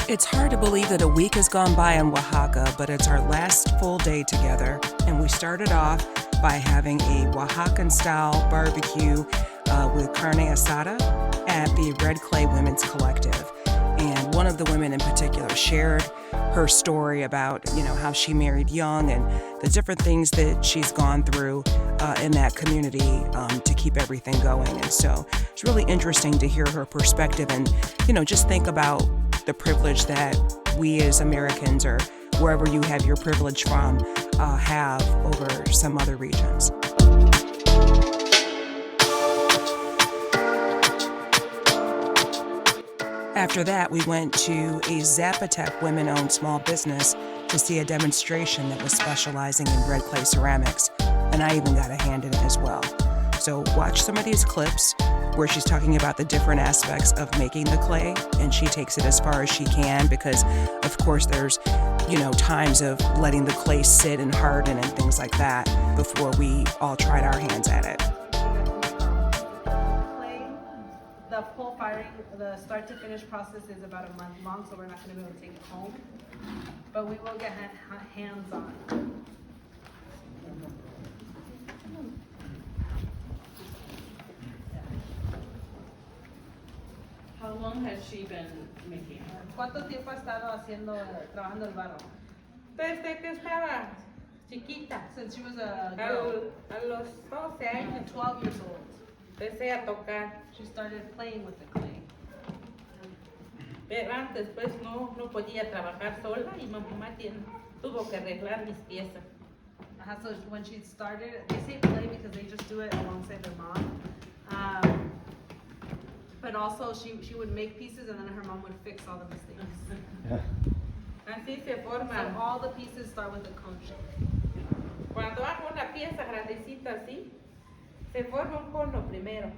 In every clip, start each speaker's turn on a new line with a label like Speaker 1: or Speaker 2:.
Speaker 1: It's hard to believe that a week has gone by in Oaxaca, but it's our last full day together, and we started off by having a Oaxacan-style barbecue with carne asada at the Red Clay Women's Collective. And one of the women in particular shared her story about, how she married young and the different things that she's gone through in that community to keep everything going. And so it's really interesting to hear her perspective and, just think about the privilege that we as Americans, or wherever you have your privilege from, have over some other regions. After that, we went to a Zapotec women-owned small business to see a demonstration that was specializing in red clay ceramics, and I even got a hand in it as well. So watch some of these clips where she's talking about the different aspects of making the clay, and she takes it as far as she can because, of course, there's, times of letting the clay sit and harden and things like that before we all tried our hands at it.
Speaker 2: The full firing, the start to finish process is about a month long, so we're not going to be able to take it home, but we will get hands on.
Speaker 3: How long has she been making it?
Speaker 2: ¿Cuánto tiempo ha estado trabajando el barro?
Speaker 4: Desde que estaba chiquita,
Speaker 2: Since she was a girl,
Speaker 4: a los 12 años,
Speaker 2: 12 years old,
Speaker 4: empecé a tocar.
Speaker 2: she started playing with the clay.
Speaker 4: Pero antes pues no podía trabajar sola y mi mamá tuvo que arreglar mis piezas.
Speaker 2: So when she started, they say play because they just do it alongside their mom. But also she would make pieces and then her mom would fix all the mistakes.
Speaker 4: Así se
Speaker 2: So
Speaker 4: forma.
Speaker 2: all the pieces start with a cone shape.
Speaker 4: Cuando hago una pieza grandecita así, se forma un cono primero.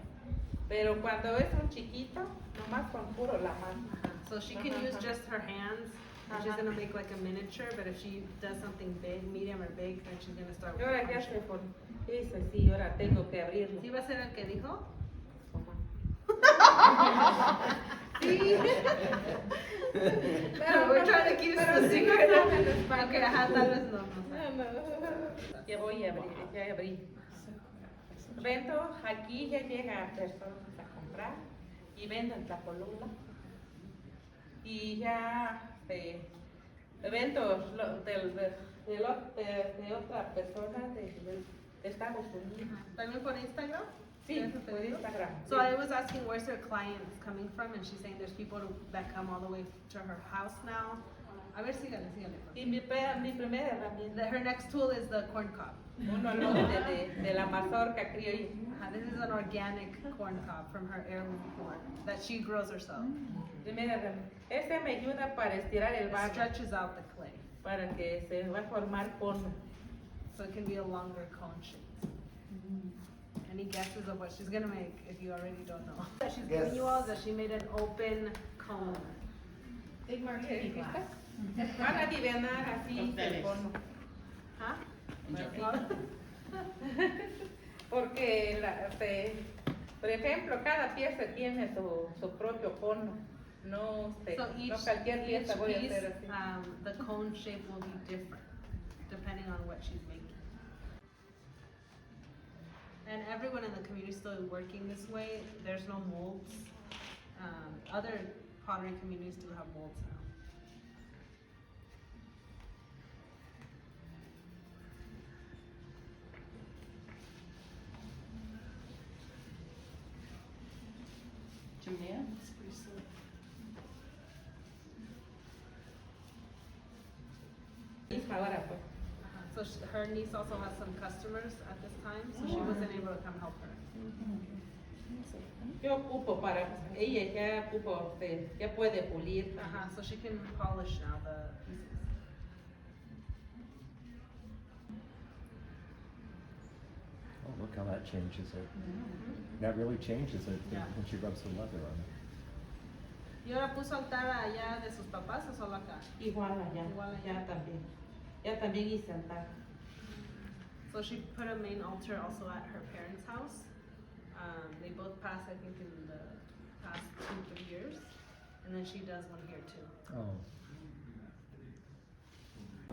Speaker 4: Pero cuando es un chiquito, nomás con puro la mano.
Speaker 2: So she can use just her hands. And she's gonna make like a miniature, but if she does something big, medium or big, then she's gonna start
Speaker 4: Y
Speaker 2: with
Speaker 4: ahora
Speaker 2: a cone
Speaker 4: ya
Speaker 2: shape.
Speaker 4: se forma. Dice, sí, ahora tengo que abrirlo.
Speaker 2: ¿Sí va a ser el que dijo?
Speaker 4: Sí.
Speaker 2: Pero we're trying to keep it a secret. Okay, tal vez no.
Speaker 4: Ya voy a abrir, ya abrí. Vendo, aquí ya llegan personas a comprar y venden Tlapolula. Y ya eventos de otra persona de Estados Unidos.
Speaker 2: ¿También por Instagram?
Speaker 4: Sí, por Instagram.
Speaker 2: So I was asking where's her clients coming from, and she's saying there's people that come all the way to her house now. A ver, sígale.
Speaker 4: Y mi primera herramienta,
Speaker 2: Her next tool is the corn cob.
Speaker 4: uno lote de la mazorca criolla.
Speaker 2: This is an organic corn cob from her heirloom corn that she grows herself.
Speaker 4: Primera herramienta. Este me ayuda para estirar el
Speaker 2: It
Speaker 4: barro,
Speaker 2: stretches out the clay,
Speaker 4: para que se va a formar cono.
Speaker 2: so it can be a longer cone shape. Any guesses of what she's gonna make if you already don't know? That she's giving you all is that she made an open cone.
Speaker 3: Big martini glass.
Speaker 4: Van a adivinar así el cono.
Speaker 2: Huh?
Speaker 4: Porque, por ejemplo, cada pieza tiene su propio cono. No,
Speaker 2: So
Speaker 4: no cualquier pieza voy a
Speaker 2: piece,
Speaker 4: hacer así.
Speaker 2: the cone shape will be different depending on what she's making. And everyone in the community is still working this way. There's no molds. Other pottery communities do have molds now.
Speaker 3: Julia?
Speaker 2: It's pretty slick.
Speaker 4: Ahora pues.
Speaker 2: So her niece also has some customers at this time, so she wasn't able to come help her.
Speaker 4: Yo ocupo para ella, ya puede pulir.
Speaker 2: So she can polish now the pieces.
Speaker 5: Oh, look how that changes it. That really changes it
Speaker 2: Yeah.
Speaker 5: when she rubs the leather on it.
Speaker 2: ¿Y ahora puso altar allá de sus papás o solo acá?
Speaker 4: Igual allá,
Speaker 2: Igual allá.
Speaker 4: ya también. Ya también hice altar.
Speaker 2: So she put a main altar also at her parents' house. They both passed, I think, in the past 2-3 years. and then she does one here too.
Speaker 5: Oh.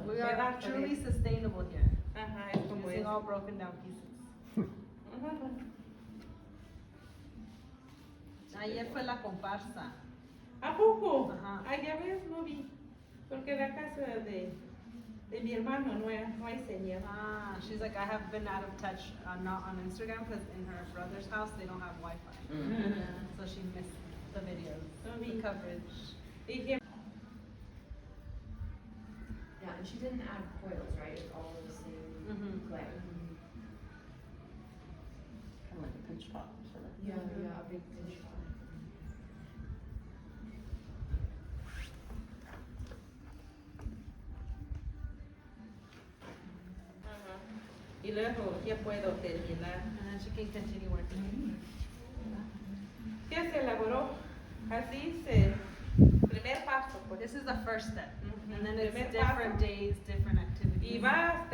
Speaker 2: We are truly sustainable here,
Speaker 4: Ajá, es como
Speaker 2: using
Speaker 4: es.
Speaker 2: all broken down pieces.
Speaker 4: Ajá.
Speaker 2: Ayer fue la comparsa.
Speaker 4: ¿A poco?
Speaker 2: Ajá.
Speaker 4: Ay, ya ves, no vi. Porque la casa de mi hermano no hay señal.
Speaker 2: Ah, she's like, I have been out of touch, not on Instagram, because in her brother's house, they don't have Wi-Fi. So she missed the videos, the coverage.
Speaker 4: Dije,
Speaker 3: Yeah, and she didn't add coils, right? It's all the same clay.
Speaker 6: Kind of like a pinch pot, sort of.
Speaker 3: Yeah, yeah, a big pinch pot.
Speaker 4: ajá. Y luego ya puedo terminar.
Speaker 2: And then she can continue working.
Speaker 4: Ya se elaboró. Así se. Primer paso, pues.
Speaker 2: This is the first step. And then it's
Speaker 4: Primer
Speaker 2: different
Speaker 4: paso.
Speaker 2: days, different
Speaker 4: Y
Speaker 2: activities.
Speaker 4: va,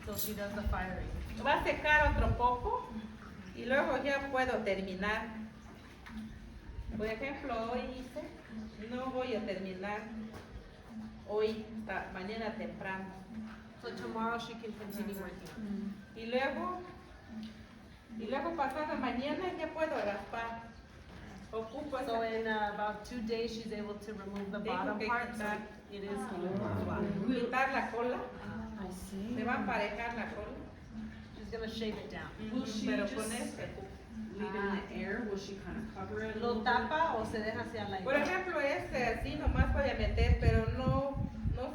Speaker 2: So she does the firing.
Speaker 4: va a secar otro poco. Y luego ya puedo terminar. Por ejemplo, hoy hice. No voy a terminar hoy, hasta mañana temprano.
Speaker 2: So tomorrow she can continue working.
Speaker 4: Y luego pasado mañana ya puedo raspar. Ocupo
Speaker 2: So
Speaker 4: esa-
Speaker 2: in about 2 days, she's able to remove the
Speaker 4: Tengo
Speaker 2: bottom
Speaker 4: que
Speaker 2: part, so
Speaker 4: quitar.
Speaker 2: it is
Speaker 4: quitar la cola.
Speaker 6: I see.
Speaker 4: Se va a emparejar la cola.
Speaker 2: She's gonna shave it down.
Speaker 6: Will she
Speaker 4: Pero
Speaker 6: just
Speaker 4: con este.
Speaker 6: leave it in the air? Will she kind of cover it a
Speaker 2: ¿Lo
Speaker 6: little bit?
Speaker 2: tapa o se deja hacia la
Speaker 4: Por ejemplo, este así nomás voy a meter, pero no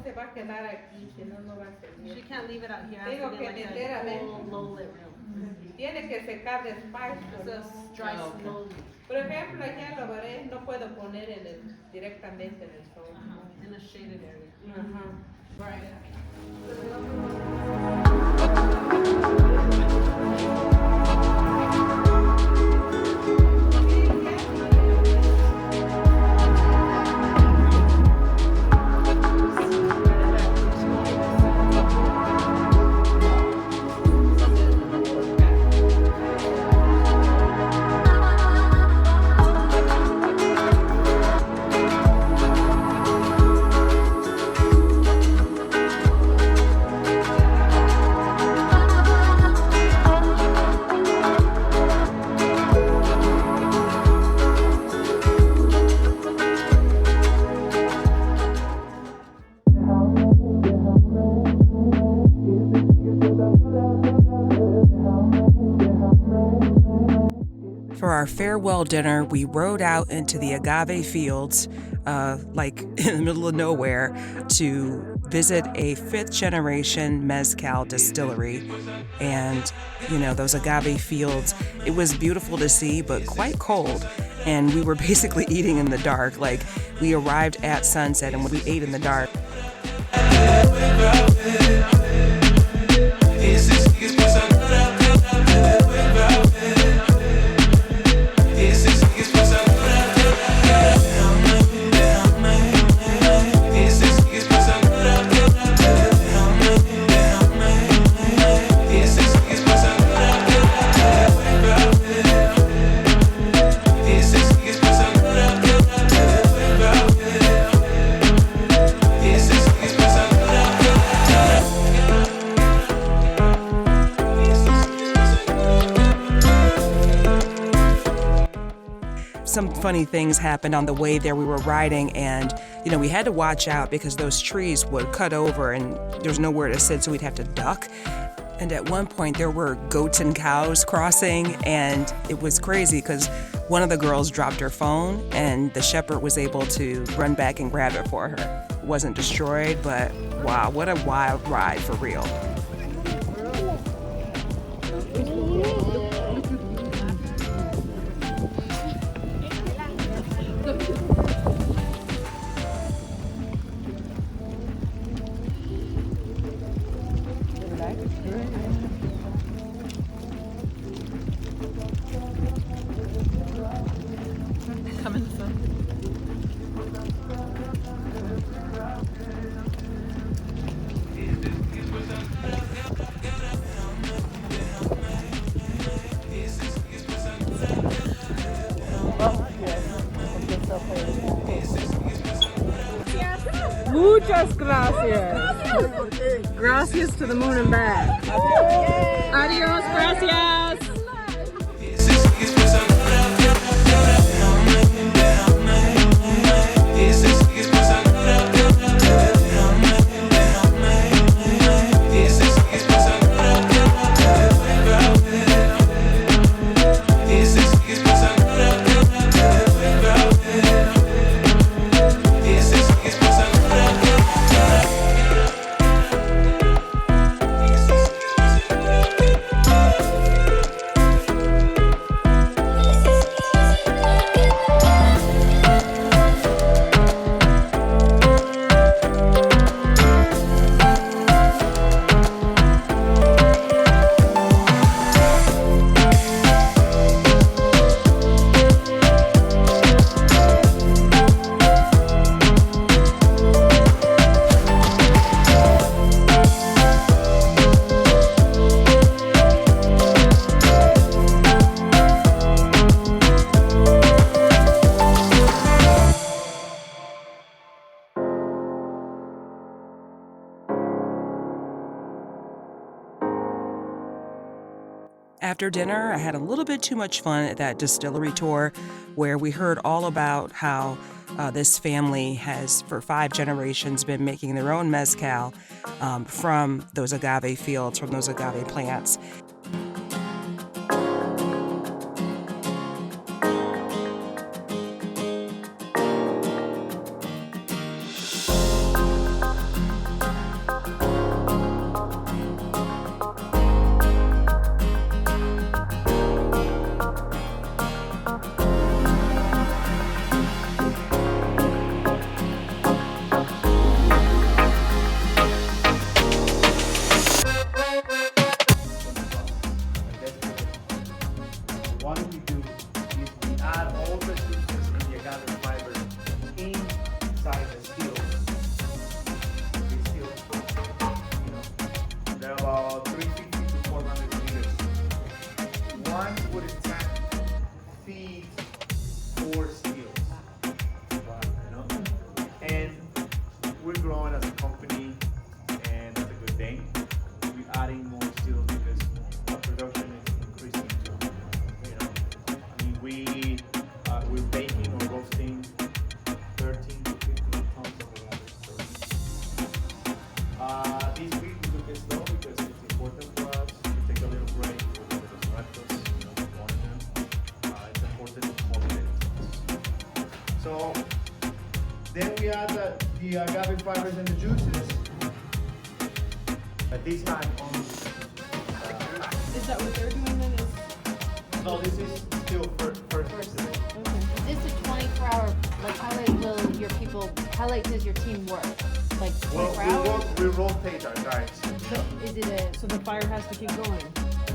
Speaker 4: se va a quedar aquí, si no, no va a
Speaker 2: She
Speaker 4: servir.
Speaker 2: can't leave it out here. It has
Speaker 4: Tengo
Speaker 2: to be
Speaker 4: que
Speaker 2: like
Speaker 4: meter
Speaker 2: a
Speaker 4: a ver.
Speaker 2: full low lit room.
Speaker 4: Tiene que secar despacio.
Speaker 2: So dry
Speaker 6: Oh, okay.
Speaker 2: slowly.
Speaker 4: Por ejemplo, ya lo veré, no puedo poner directamente en el sol.
Speaker 2: In a shaded area.
Speaker 4: Ajá.
Speaker 1: For our farewell dinner, we rode out into the agave fields, like in the middle of nowhere, to visit a 5th generation mezcal distillery. And, you know, those agave fields, it was beautiful to see, but quite cold. And we were basically eating in the dark. Like, we arrived at sunset and we ate in the dark. Some funny things happened on the way there. We were riding and, you know, we had to watch out because those trees would cut over and there's nowhere to sit, so we'd have to duck. And at one point there were goats and cows crossing, and it was crazy because one of the girls dropped her phone and the shepherd was able to run back and grab it for her. It wasn't destroyed, but wow, what a wild ride for real.
Speaker 7: Muchas gracias. Gracias to the moon and back. Adios, gracias.
Speaker 1: After dinner, I had a little bit too much fun at that distillery tour where we heard all about how this family has, for 5 generations, been making their own mezcal from those agave fields, from those agave plants.
Speaker 8: What we do is we add all the juices in the agave fiber inside the stills. These stills, they're about 350 to 400 liters. One wooden tank feeds 4 stills. And we're growing as a company, and that's a good thing. We're adding more stills because our production is increasing too. We're baking or roasting 13 to 15 tons of agave per week. This week we took it slow because it's important for us to take a little break with the Muertos, it's important to cultivate. So then we add the agave fibers and the juices. At this time only.
Speaker 7: Is that what they're doing then?
Speaker 8: No, this is still first.
Speaker 3: Is this a 24-hour, like how late will your people, how late does your team work? Like 24 hours?
Speaker 8: We rotate our guys.
Speaker 3: So is it a,
Speaker 7: So the fire has to keep going.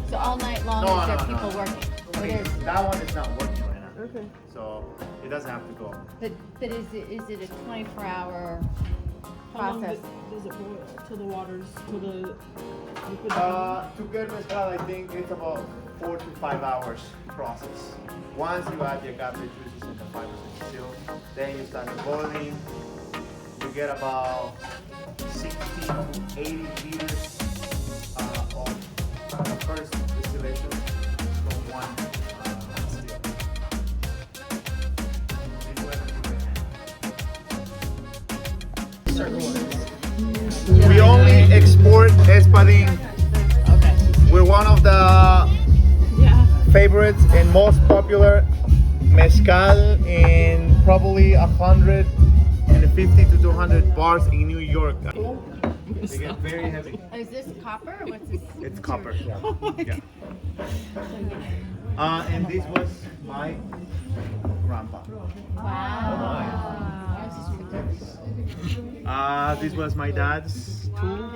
Speaker 3: so all night long
Speaker 8: No,
Speaker 3: is there
Speaker 8: no,
Speaker 3: people
Speaker 8: no.
Speaker 3: working?
Speaker 8: I
Speaker 3: Or
Speaker 8: mean,
Speaker 3: there's,
Speaker 8: that one is not working right now.
Speaker 7: Okay.
Speaker 8: So it doesn't have to go.
Speaker 3: but is it a 24-hour
Speaker 7: How long
Speaker 3: process?
Speaker 7: does it boil till the water's, till the liquid?
Speaker 8: To get mezcal, I think it's about 4 to 5 hours process. Once you add the agave juices and the fibers and the still, then you start the boiling. You get about 60 to 80 liters of first distillation from one still. We only export espadín. We're one of the favorites and most popular mezcal in probably 150 to 200 bars in New York. They get very heavy.
Speaker 3: Is this copper or what's this?
Speaker 8: It's copper. Yeah. And this was my grandpa.
Speaker 3: Wow.
Speaker 8: This was my dad's tool.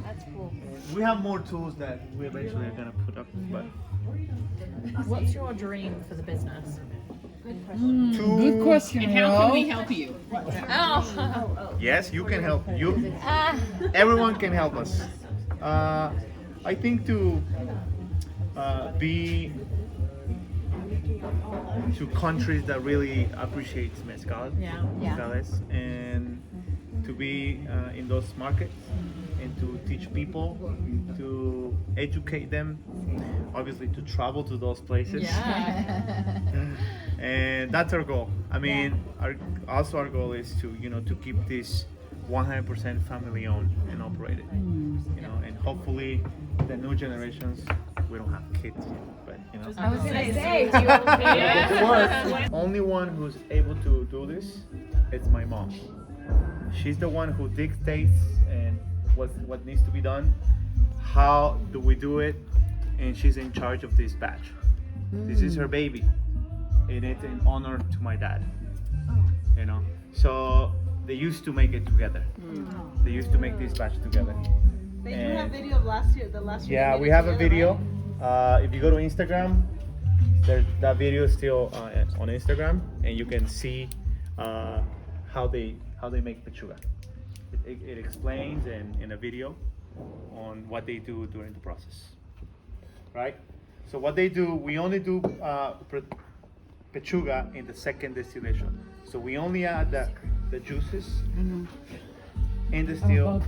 Speaker 3: That's cool.
Speaker 8: We have more tools that we eventually are gonna put up, but
Speaker 9: What's your dream for the business?
Speaker 7: Good question.
Speaker 9: And how can we help you?
Speaker 8: yes, you can help. Everyone can help us. I think to be to countries that really appreciate mezcal,
Speaker 9: Yeah.
Speaker 3: Yeah.
Speaker 8: mezcales, and to be in those markets and to teach people, to educate them, obviously to travel to those places. And that's our goal. I mean, our goal is to, you know, to keep this 100% family owned and operated. You know, and hopefully the new generations, we don't have kids yet, but you know.
Speaker 3: I was gonna say,
Speaker 8: Only one who's able to do this is my mom. She's the one who dictates and what needs to be done, how do we do it, and she's in charge of this batch. This is her baby, and it's an honor to my dad. You know, so they used to make it together. They used to make this batch together.
Speaker 2: They do have video of last year, the last year.
Speaker 8: Yeah,
Speaker 2: they made
Speaker 8: we
Speaker 2: it
Speaker 8: have a
Speaker 2: together,
Speaker 8: video.
Speaker 2: right?
Speaker 8: If you go to Instagram, that video is still on Instagram, and you can see how they make pechuga. It explains in a video on what they do during the process. Right? So what they do, we only do pechuga in the second distillation. So we only add the juices in the still.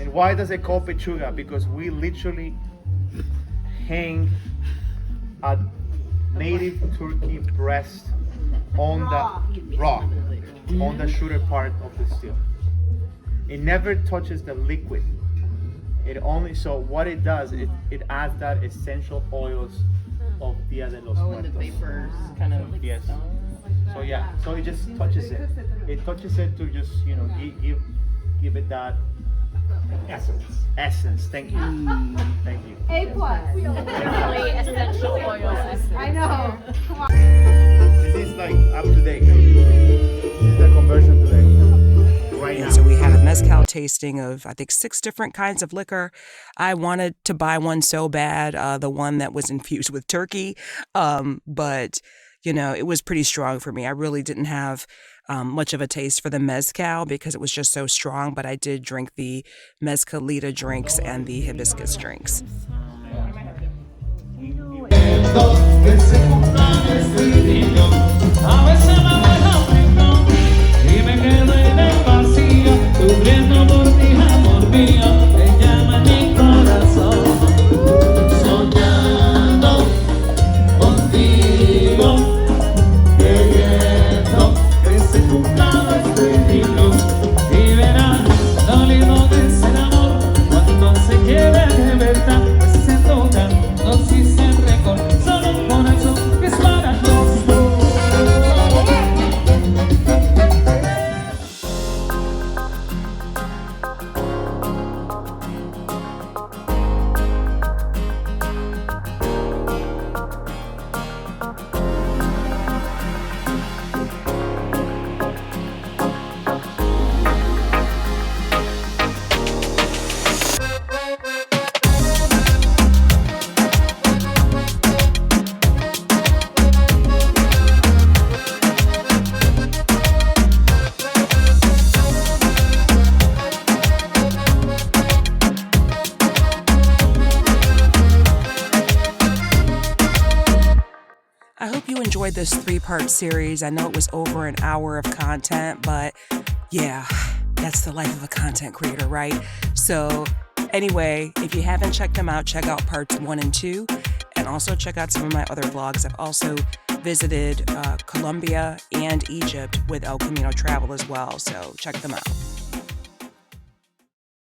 Speaker 8: And why does it call pechuga? Because we literally hang a native turkey breast on the raw, on the shooter part of the still. It never touches the liquid. It only, so what it does, it adds that essential oils of Dia de los Muertos.
Speaker 6: And the vapors kind of.
Speaker 8: Yes. So yeah, so it just touches it. It touches it to just, you know, give it that essence. Thank you. Thank you.
Speaker 3: A+.
Speaker 9: Really essential oils.
Speaker 3: I know. Come on.
Speaker 8: This is like up to date. This is the conversion today. Right now.
Speaker 1: And so we had a mezcal tasting of, I think, 6 different kinds of liquor. I wanted to buy one so bad, the one that was infused with turkey. But, you know, it was pretty strong for me. I really didn't have much of a taste for the mezcal because it was just so strong. But I did drink the mezcalita drinks and the hibiscus drinks.
Speaker 10: Sufriendo por ti, amor mío, te llama mi corazón, soñando contigo, queriendo que se cumpla nuestro destino, y verás lo lindo de ser amor, cuando se quiere de verdad, pues se toca, no si se recorre, solo un corazón que es para los dos.
Speaker 1: I hope you enjoyed this 3-part series. I know it was over an hour of content, but yeah, that's the life of a content creator, right? So anyway, if you haven't checked them out, check out parts 1 and 2, and also check out some of my other vlogs. I've also visited Colombia and Egypt with El Camino Travel as well, so check them out.